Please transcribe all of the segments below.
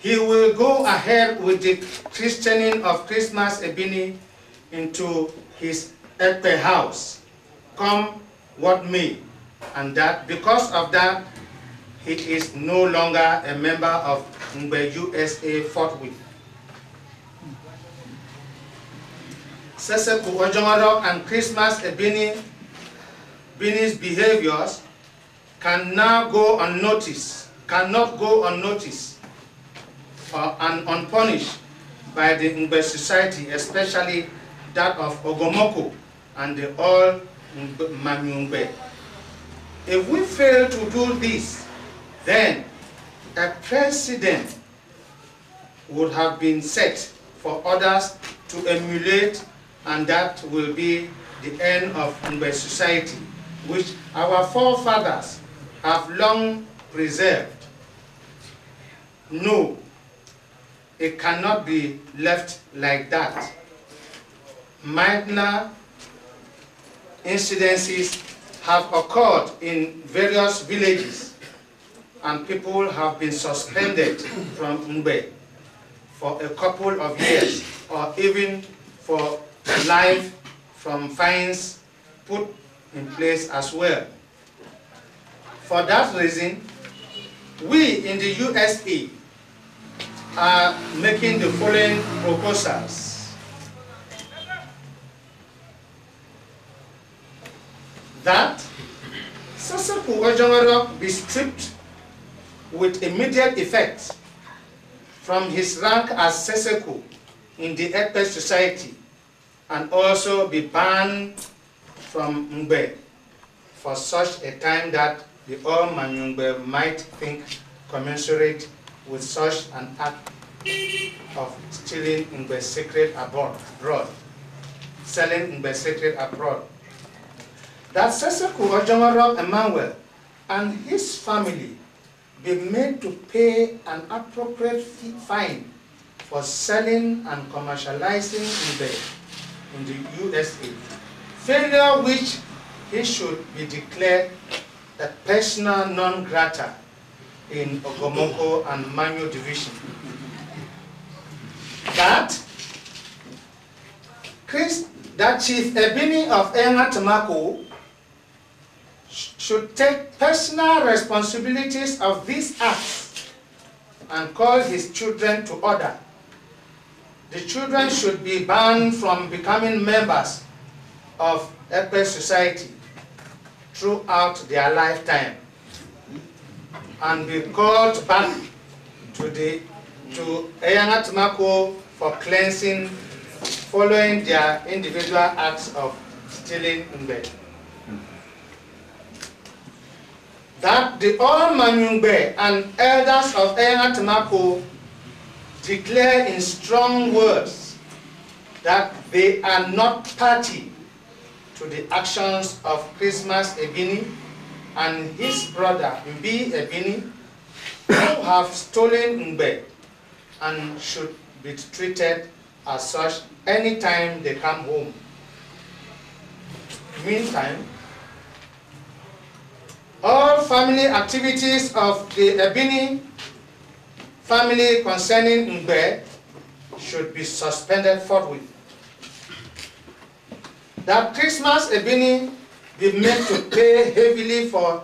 He will go ahead with the christening of Christmas Ebini into his Ekpe house, come what may, and that because of that, he is no longer a member of Ngbe USA forthwith. Seseku Ojongodok and Christmas Ebini's behaviors cannot go unnoticed and unpunished by the Ngbe society, especially that of Ogomoko and the all Manyungbe. If we fail to do this, then a precedent would have been set for others to emulate, and that will be the end of Ngbe society, which our forefathers have long preserved. No, it cannot be left like that. Minor incidences have occurred in various villages, and people have been suspended from Ngbe for a couple of years, or even for life, from fines put in place as well. For that reason, we in the USA are making the following proposals. That Seseku Ojongodok be stripped with immediate effect from his rank as Seseku in the Ekpe society, and also be banned from Ngbe for such a time that the all Manyungbe might think commensurate with such an act of stealing Ngbe secret abroad, selling Ngbe secret abroad. That Seseku Ojongodok Emmanuel and his family be made to pay an appropriate fine for selling and commercializing Ngbe in the USA, failure which he should be declared a persona non grata in Ogomoko and Manyo division. That Chief Ebini of Engatamako should take personal responsibilities of these acts and call his children to order. The children should be banned from becoming members of Ekpe society throughout their lifetime, and be called back to Eyangatamako for cleansing following their individual acts of stealing Ngbe. That the all Manyungbe and elders of Eyangatamako declare in strong words that they are not party to the actions of Christmas Ebini and his brother Mbi Ebini, who have stolen Ngbe and should be treated as such anytime they come home. Meantime, all family activities of the Ebini family concerning Ngbe should be suspended forthwith. That Christmas Ebini be made to pay heavily for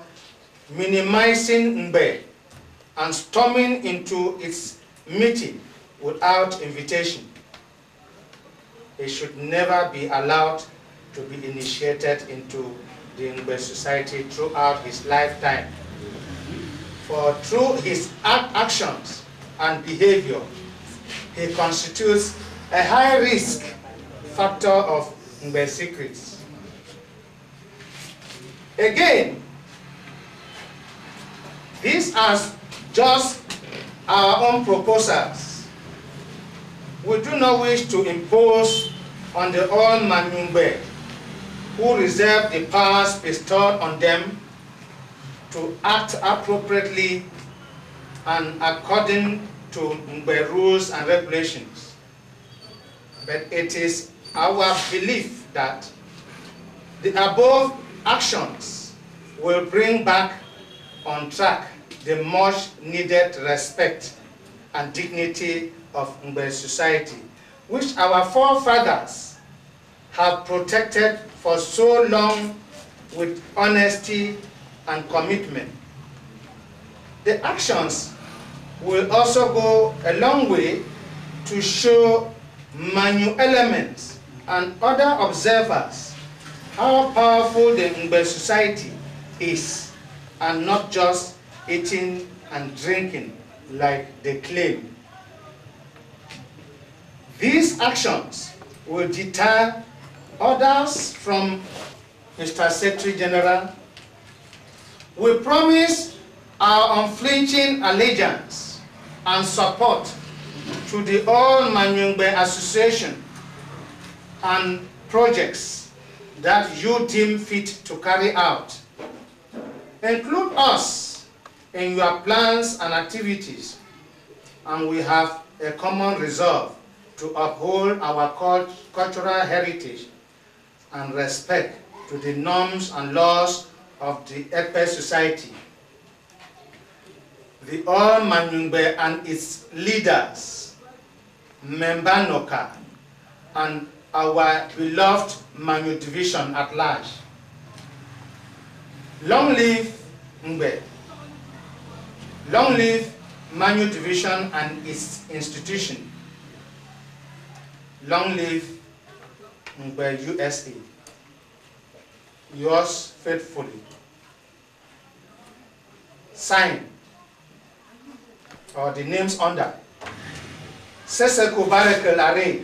minimizing Ngbe and storming into its meeting without invitation. He should never be allowed to be initiated into the Ngbe society throughout his lifetime. For through his actions and behavior, he constitutes a high risk factor of Ngbe secrets. Again, these are just our own proposals. We do not wish to impose on the all Manyungbe, who reserve the powers bestowed on them to act appropriately and according to Ngbe rules and regulations. But it is our belief that the above actions will bring back on track the much needed respect and dignity of Ngbe society, which our forefathers have protected for so long with honesty and commitment. The actions will also go a long way to show Manu elements and other observers how powerful the Ngbe society is, and not just eating and drinking like they claim. These actions will deter others from Mr. Secretary General. We promise our unflinching allegiance and support to the All Manyungbe Association and projects that you deem fit to carry out. Include us in your plans and activities, and we have a common resolve to uphold our cultural heritage and respect to the norms and laws of the Ekpe society. The All Manyungbe and its leaders, Memba Noka, and our beloved Manu division at large. Long live Ngbe. Long live Manu division and its institution. Long live Ngbe USA. Yours faithfully. Signed, or the names under, Seseku Barakel Are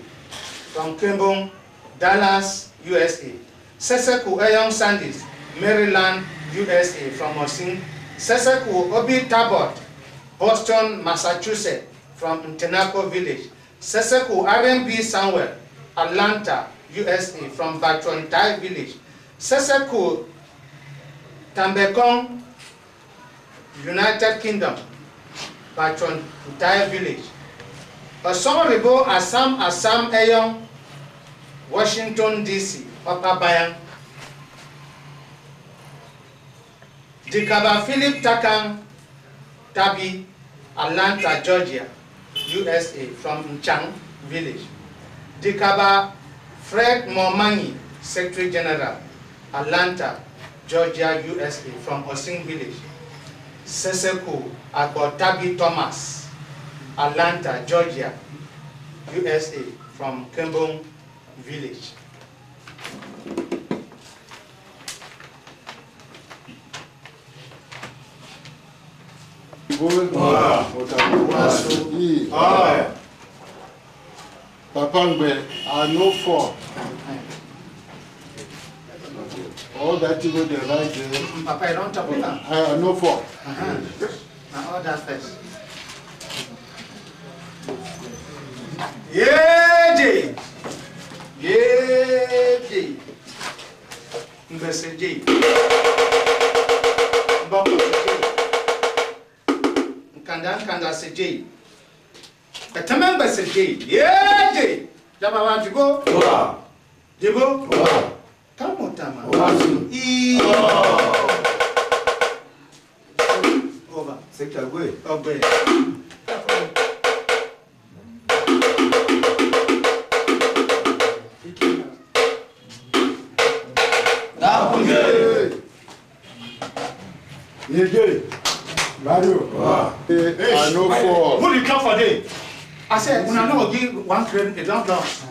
from Kimbung, Dallas, USA. Seseku Eyong Sandis, Maryland, USA from Osin. Seseku Obi Tabot, Boston, Massachusetts from Intenaco Village. Seseku RMB Samuel, Atlanta, USA from Batron Tai Village. Seseku Tambekong, United Kingdom, Batron Tai Village. Osonribo Assam Eyong, Washington DC, Upper Bayang. Dikaba Philip Takang Tabi, Atlanta, Georgia, USA from Nchang Village. Dikaba Fred Momangi, Secretary General, Atlanta, Georgia, USA from Osing Village. Seseku Agotabi Thomas, Atlanta, Georgia, USA from Kimbung Village. Papa Ngbe, I know for all that you go there right there. Papa, I don't talk about that. I know for. Now all that first. Yeji! Yeji! Mbese J. Mboko J. Nkanda se J. Etama mbese J. Yeji! Jaba wa jigo? Ola. Jigo? Ola. Kamo tama. Over. Sector Gwe. Ogbe. Yeje, Mario, I know for. Who did you for day? I said, when I know give one credit, it don't loss.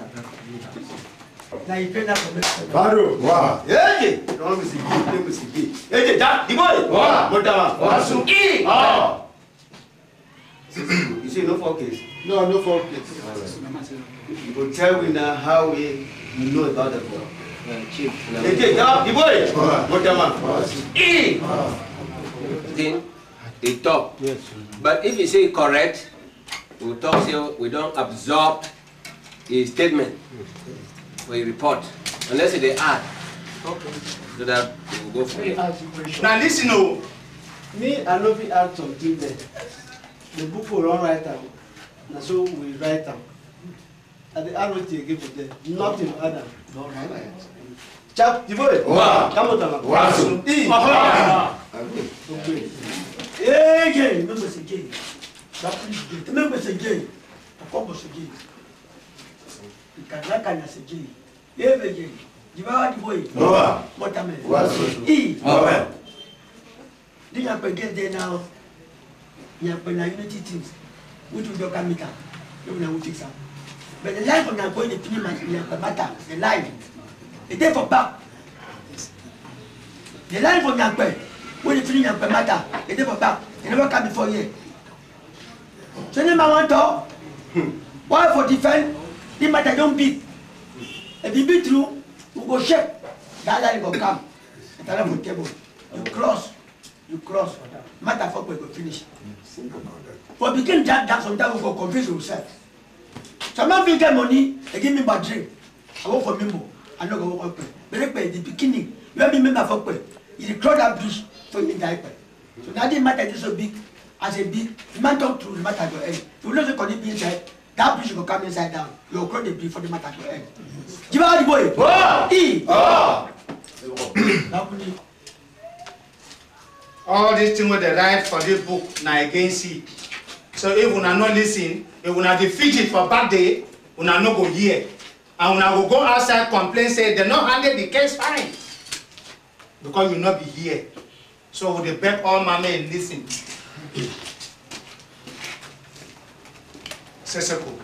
Now you pay that for me. Mario, Wow. Yeje. Don't miss it. Don't miss it. Yeje, that the boy. Wow. Motama. Wasu. Ah. You see no focus. no for kids. You will tell me now how you know about the boy. Chief. Yeje, that the boy. Motama. Thing, they talk. Yes. But if you say correct, we talk say we don't absorb a statement for a report unless they add. Okay. So that we will go for Let me it. ask you a question. Now listen, oh. Me, I know we add something there. The book will run right down. And so we write down. At the ROT give it there. Nothing other. No, right. Chap, the boy. Wow. Come on, Wasu. Okay. Again, remember again. Remember again. A couple again. You can like an as again. Every again. You are the boy. What a man. E. Did you get there now? You have unity teams. Which will your coming up? You will not fix up. But the life of your boy, the matter, the life. The day for back. The life of your boy, when you finish your matter, the day for back. You never come before you. So then I want to. Why for defend? The matter don't beat. If you beat through, we go shake. That line will come. At the level table. You cross. Matter for we go finish. For begin that sometimes we go confuse yourself. Some man will get money, they give me bad drink. I work for Mimbo. I know go work. But at the beginning, you have been member for pay. You cross that bridge for me die. So that didn't matter is so big. As a big man talk through the matter to end. If you know the condition inside, that bridge will come inside down. You'll cross the bridge for the matter to end. Give out the boy. E. All these things with the right for this book now against it. So if we are not listen, if we are defeat it for bad day, we are not go here. And we will go outside complain, say they not handle the case fine. Because you will not be here. So we beg all my men listen. Seseko.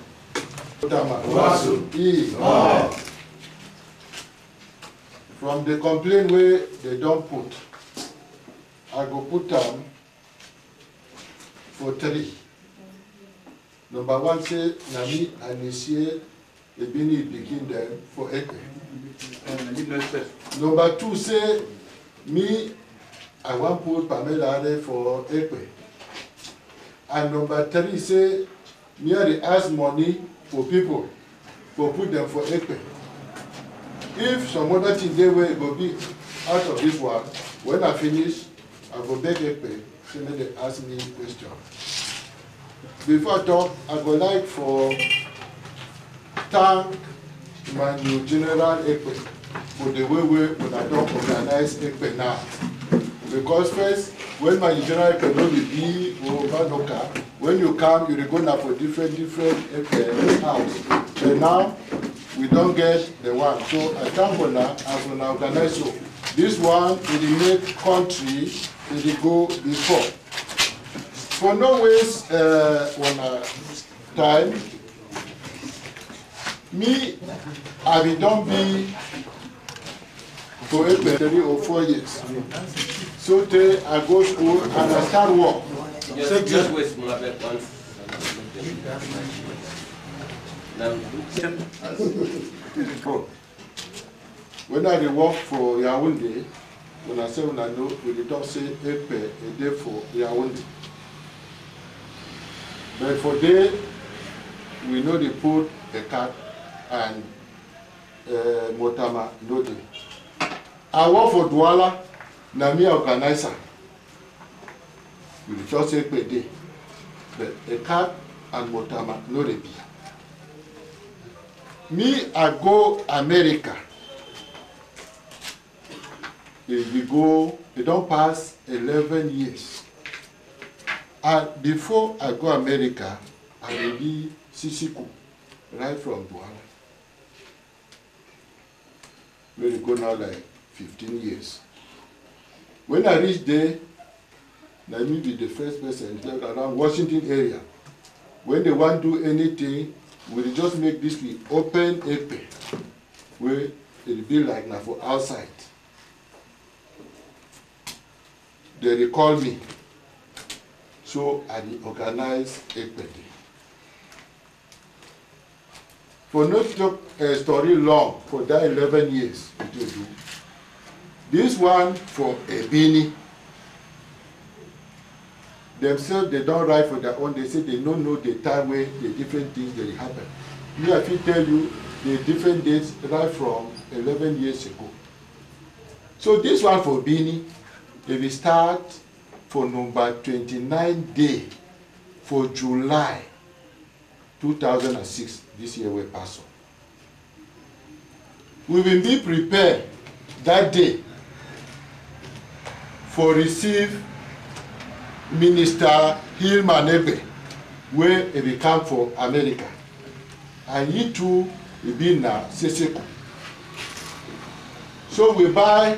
From the complaint where they don't put, I go put them for 3. Number 1 say, Nami initiate the Bini begin them for Ekpe. Number 2 say, me, I want put Pamela there for Ekpe. And number 3 say, me I ask money for people, for put them for Ekpe. If some other thing they will go be out of this one, when I finish, I go beg Ekpe, so then they ask me question. Before I talk, I go like for thank my new General Ekpe for the way when I don't organize Ekpe now. Because first, when my General Ekpe no be or Manoka, when you come, you go now for different Ekpe house. But now, we don't get the one. So I come for now, I will organize so. This one, it make country, it go before. For no waste time, me, I will don't be for 3 or 4 years. So I go school and I start work. Just wait once. When I work for Yaoundé, when I say when I know, we don't say Ekpe a day for Yaoundé. But for day, we know they put the cat and Motama know them. I work for Douala, Nami organizer. We just say Ekpe day. But the cat and Motama know they be. Me, I go America. We go, it don't pass 11 years. And before I go America, I will be Sisiku, right from Douala. We go now like 15 years. When I reach there, I may be the first person around Washington area. When they want to do anything, we just make this be open Ekpe, where it will be like now for outside. They recall me, so I organize Ekpe Day. For not to story long, for that 11 years, to do. This one for Ebini. Themselves, they don't write for their own. They say they don't know the time where the different things that happen. Me, I can tell you the different dates right from 11 years ago. So this one for Bini, they will start for number 29 day for July 2006. This year we pass on. We will be prepared that day for receive Minister Hilman Ebe where he come for America. And he too he be na Seseko. So we buy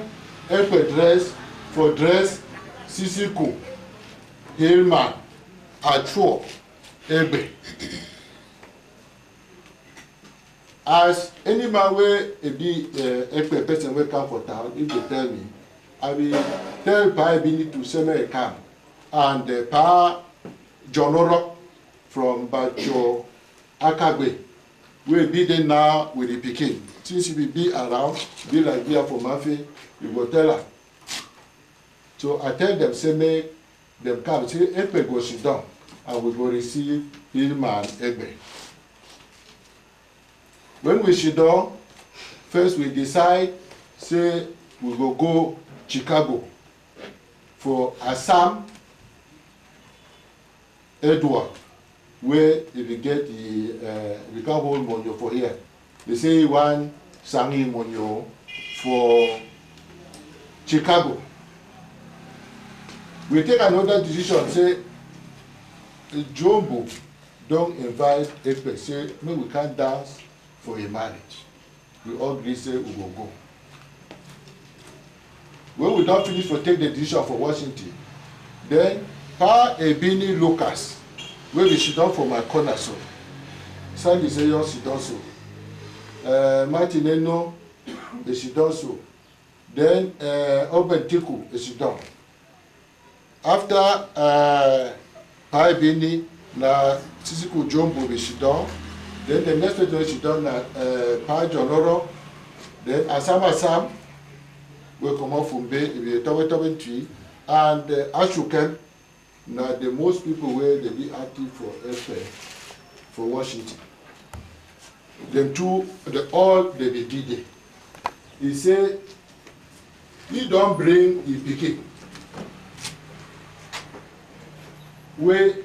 Ekpe dress for dress Sisiko, Hillman, Achuo, Egbe. As any man where a be Ekpe person will come for town, if they tell me, I will tell Pa Ebini to send me a camp. And Pa Jonoro from Bacho Akagbe will be there now with the Peking. Since he will be around, be like here for Mafi, you go tell her. So I tell them, say make them come, say Ekpe go sit down, and we go receive Hillman Egbe. When we sit down, first we decide, say we will go Chicago for Assam Edward, where if we get the we can hold money for here. They say one Sangi money for Chicago. We take another decision, say Jumbo don't invite Ekpe, say no, we can't dance for a marriage. We all agree, say we will go. When we don't finish, we take the decision for Washington. Then Pa Ebini Lucas, where we sit down for my corner, so Sandy say you sit down so. Martin Eno, they sit down so. Then Oben Tiku, they sit down. After Pa Ebini, na Sisiko Jumbo, they sit down. Then the next person sit down na Pa Jonoro. Then Asam will come out from Bay, if you tree, and Ashukem, now the most people where they be active for Ekpe, for Washington. Them two, all they be did. He say, he don't bring the Peking. Where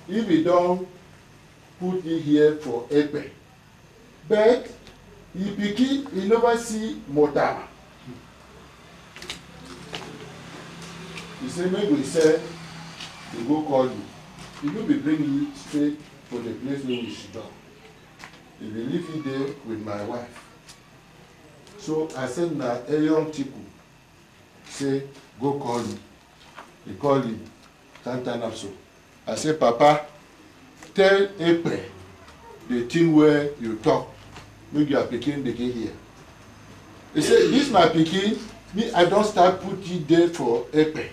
if he don't put it here for Ekpe, but the Peking, he never see Motama. He said, maybe we said, we go call you. He will be bringing you straight for the place where we sit down. He will leave you there with my wife. So I said, na Eyon Tiku, say, go call me. He called him, can't turn up so. I said, Papa, tell Ekpe the thing where you talk. Maybe you are picking the game here. He said, this my picking, me, I don't start putting there for Ekpe.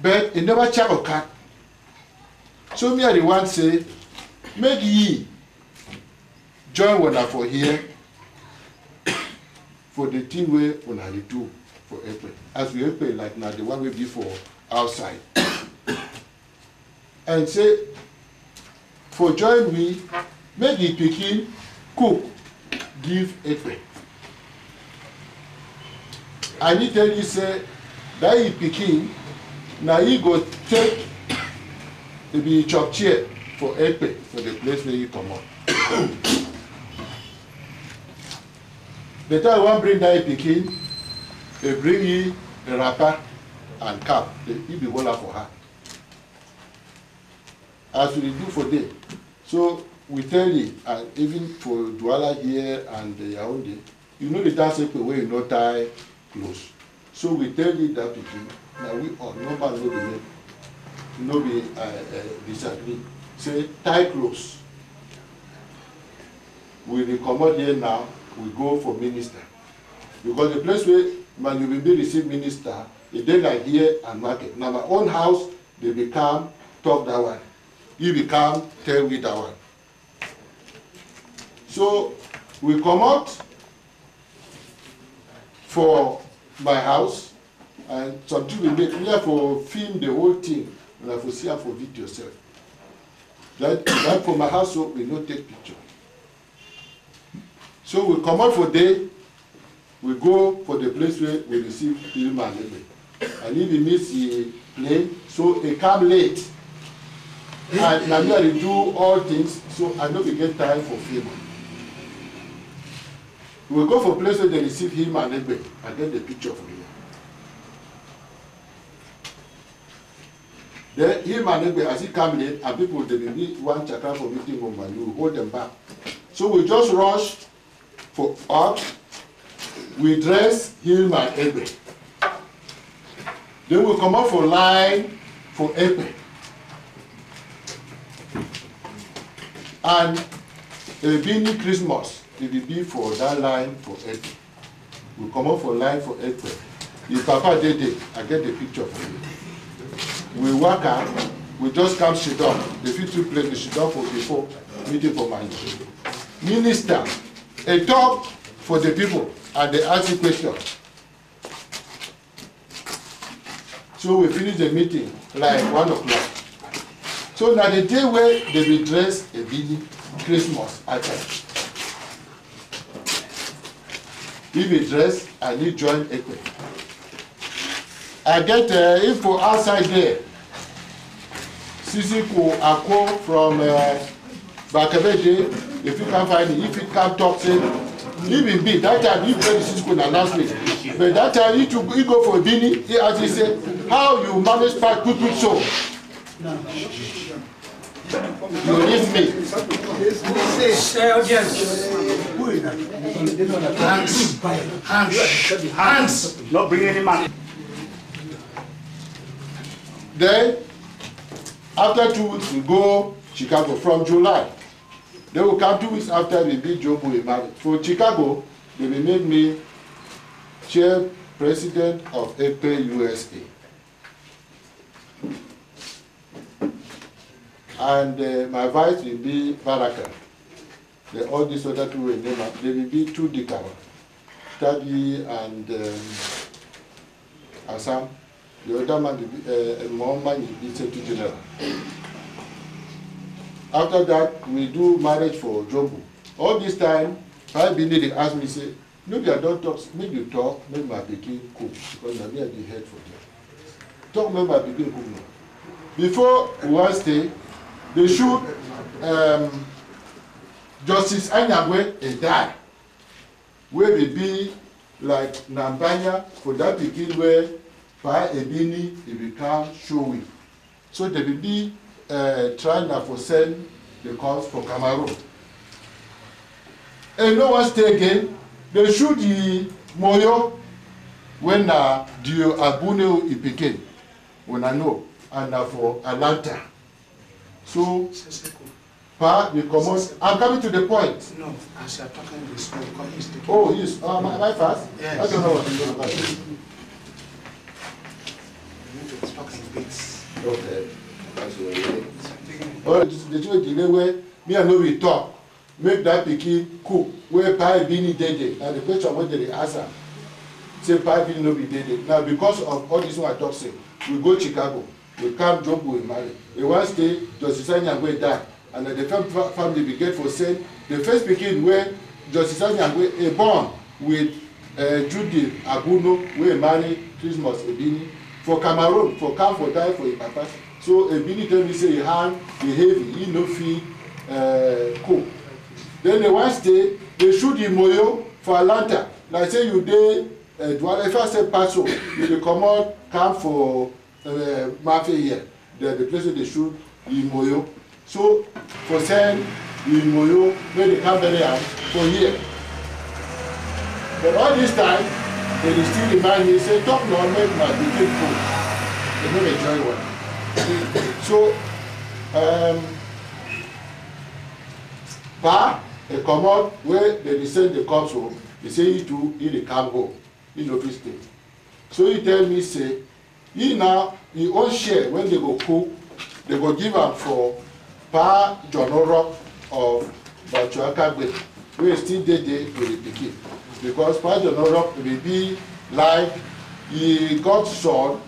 But he never check a cat. So me and the one say, make ye join one for here for the thing where when I do for Ekpe. As we Ekpe like now the one we be for outside. And say, for join we, make the Peking cook, give Ekpe. And he tell you say, that he Peking, now he go take maybe chop chair for Ekpe for the place where you come on. The time one bring that Peking, they bring you the wrapper and cap. He be water for her. As we do for them. So we tell you, and even for Douala here and Yaoundé, you know the dance Ekpe where you not tie close. So we tell you that Peking. Now we all no be disagree. Say tie close. We will come out here now. We go for minister because the place where man you will be receive minister, it dey like here and market. Now my own house they become talk that one. You become tell with that one. So we come out for my house. And something we make, we have to film the whole thing, and have to see how for video yourself. That for my household, we not take picture. So we come out for day, we go for the place where we receive Hillman Egbe. And if we miss the plane, so they come late. And now I do all things, so I know we get time for film. We go for a place where they receive Hillman Egbe and get the picture for you. Then him and Egbe, as he come in, and people, they will need one chakra for meeting on man, you hold them back. So we just rush for up, we dress him and Egbe. Then we come out for line for Egbe. And a Bini Christmas, it will be for that line for Egbe. We come out for line for Egbe. If Papa did it, I get the picture for you. We work out, we just come sit down. The 50 place, we sit down for before meeting for my minister. A talk for the people and they ask you questions. So we finish the meeting like 1 o'clock. So now the day where they will dress a Bini Christmas attire. If he dress and he join Ekwe. I get info outside there. Sisiku Ako from Bakabeje, if you can find it, if you can talk, say, even be that time he played Sisiku last week. But that time he go for Bini, he actually said, how you manage part good so? You leave me. Hands. Not bring any money. Then, after 2 weeks, we go Chicago from July. They will come 2 weeks after we beat Jobu in marriage. For Chicago, they will make me chair president of EPE USA. And my vice will be Baraka. All these other two will name up. They will be 2 Dikawa. Tadi and Assam. The other man will be Mohammed will be Secretary General. After that, we do marriage for Jobu. All this time, I've been there, they ask me, say, maybe I don't talk, maybe you talk, maybe my pikin cook, because maybe I be head for them. Talk, maybe my pikin cook now. Before one stay, they shoot Justice Anyagwe a die. Where they be like Nambanya for that pikin where by Ebini it become showing. So they will be trying now for send the calls for Cameroon. And no one stay again. They shoot the Moyo when Dio Abune Ipike, when I know, and for Atlanta. So, Pa, we come on. I'm coming to the point. No, as you're talking this way, because he's taking. Oh, yes. Am I fast? Yes. I don't know what you're about. You need to talk in bits. Okay. Oh, the delay where me and no we talk. Make that pikin cook. Where Pa Bini did. And the question what they answer. Say Pa Bini no be did. Now because of all this one I talk say, we go Chicago. We come job we marry. We one stay, Justice Anyagwe die. And the family we get for sale. The first pikin where Justice Anyagwe born with Judy Aguno, we marry Christmas Ebini. For Cameroon, for come for die for a papa. So Ebini tell me say he hand, he heavy, he no feed cook. Then the one stay, they shoot the Moyo for Atlanta. Like say you dey if I say Paso, you dey come out, come for Mafia here. The place where they shoot the Moyo. So for send the Moyo, where they come very hard for here. But all this time, they still remind me, say, talk no, make my big food. They don't enjoy one. So, Pa, they come out where they send the cops home. They say he too, he come home. He no fit stay. So he tell me, say, he now, he own share when they go cook, they go give am for Pa Jonoro of Bachuakagbe, where still dey there with the pikin. Because Pa Jonoro will be like he got son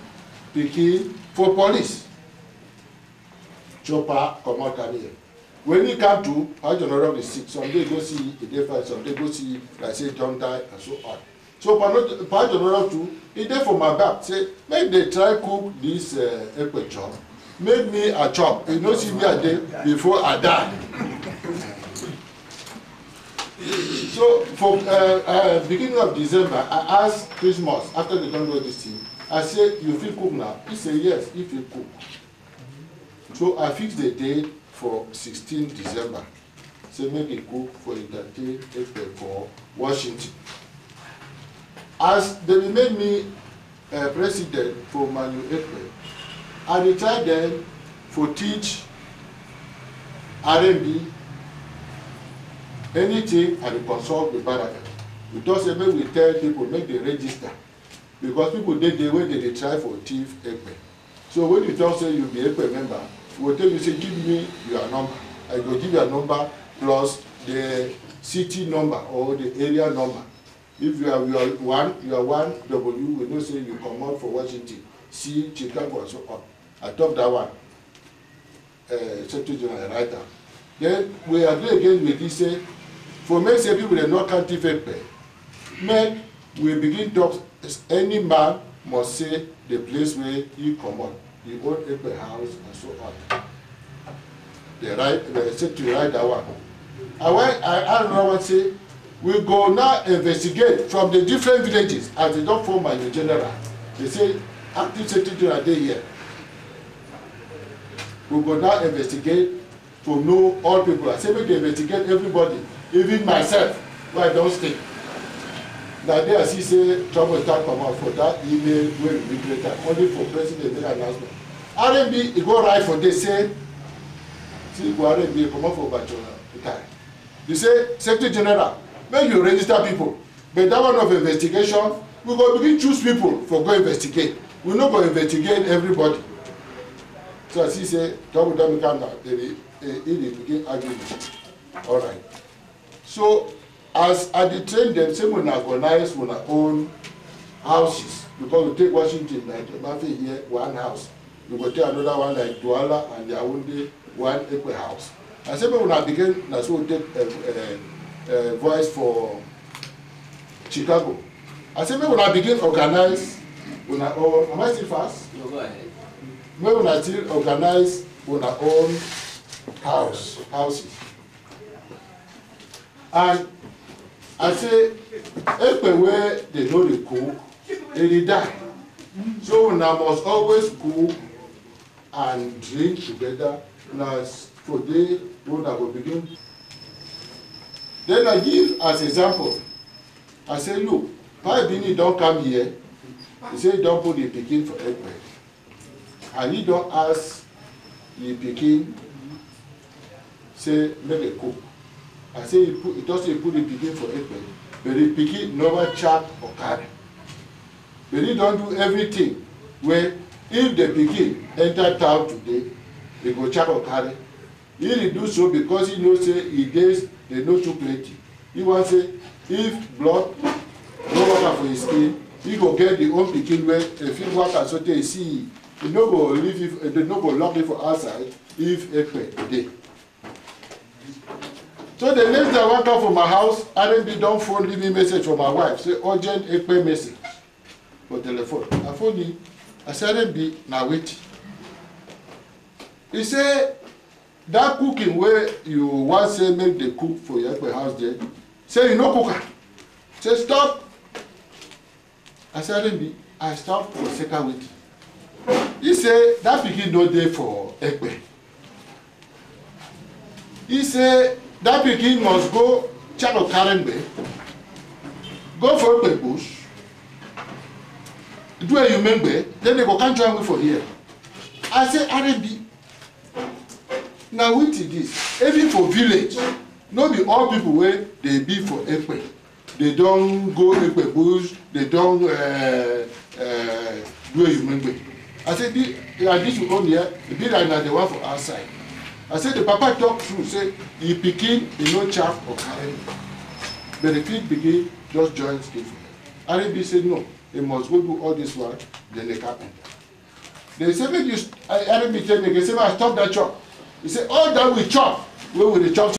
pikin for police. Chopper come out career. When he come to, Pa Jonoro is sick. Some day go see the difference, some day go see, like say John die and so on. So Pa Jonoro too, he there for my back. Say, make they try cook this ekwe chop. Make me a chop. You know, see me a day before I die. So for beginning of December, I asked Christmas after they don't do this thing. I said, "You feel cook now?" He said, "Yes, he feel cook." So I fixed the date for 16 December. Say make a go for entertain Ekpe for Washington. As they made me president for Manu Ekpe, I retired then for teach R&B, anything, and consult with Baraka. We just say we tell people make they register, because people they when they try for thief Ekpe. So when you just say you be Ekpe member, we will tell you say give me your number. I go give your number plus the city number or the area number. If you are one W, we know say you come out for Washington, C, Chicago, and so on. I talk that one. Secretary General writer. Then we agree again with this say, for many say people they not can't Ekpe. Make we begin talk. Any man must say the place where he come out, the old Ekpe house, and so on. The secretary write that one. I don't know what say. We go now investigate from the different villages as they don't form Manu General. They say active secretary general day here. We go now investigate to know all people. I say make they investigate everybody, even myself, where I don't stay. Now there I see say trouble start come out for that email where we created only for president announcement. R&B it go right for they say see go R&B come out for Bachona. They say Secretary General, make you register people. But that one of investigation, we go begin choose people for go investigate. We not go investigate everybody. So as he say, double come now, they begin arguing. All right. So as I train them, say we organize we own houses because we take Washington like Mafi here one house. We go take another one like Douala and Yaoundé one Ekpe house. I say when I begin, that's what we take voice for Chicago. I say when I begin organize, when I own, am I still fast? No, go ahead. When I still organize, when I own houses. And I say, Ekpe where they know the cook, they die. So when I must always cook and drink together. Now for day when I will begin. Then I give as example. I say, look, Pai Bini don't come here. He say don't put the pikin for Ekpe. And he don't ask the pikin, say make a cook. I say he doesn't put the pikin for Ekpe, but the pikin never chop or carry. But he don't do everything where if the pikin enter town today, they go chop or carry. He do so because he knows say he days they know too plenty. He wants say if blood no water for his skin, he go get the own pikin where if he water so they see he no go leave if they no go lock it for outside if Ekpe dey. So the next day I went out from my house, R&B don't phone leave me message from my wife, say urgent Ekpe message for telephone. I phone him, I said R&B now wait. He say that cooking where you want say make the cook for your Ekpe house there, say you no cook. Say stop. I said R&B, I stop for second week. He say that pikin no dey for Ekpe. He say that pikin must go Chalo Karengbe, go for Ekpe bush, do a Yumengbe, then they go can't join me for here. I say R&B. Now what is this? Even for village, not be all people where they be for Ekpe. They don't go Ekpe bush, they don't do a Yumengbe. I said, this will come here, the be like the one for outside. I said, the papa talk through, say, he pikin, he no chaff or carry. But the kid begin, just join skin for him. R&B said, no, he must go do all this work, then the carpenter. They said, R&B tell me, they say, I stop that chop. He said, all that we chop, where will the chop?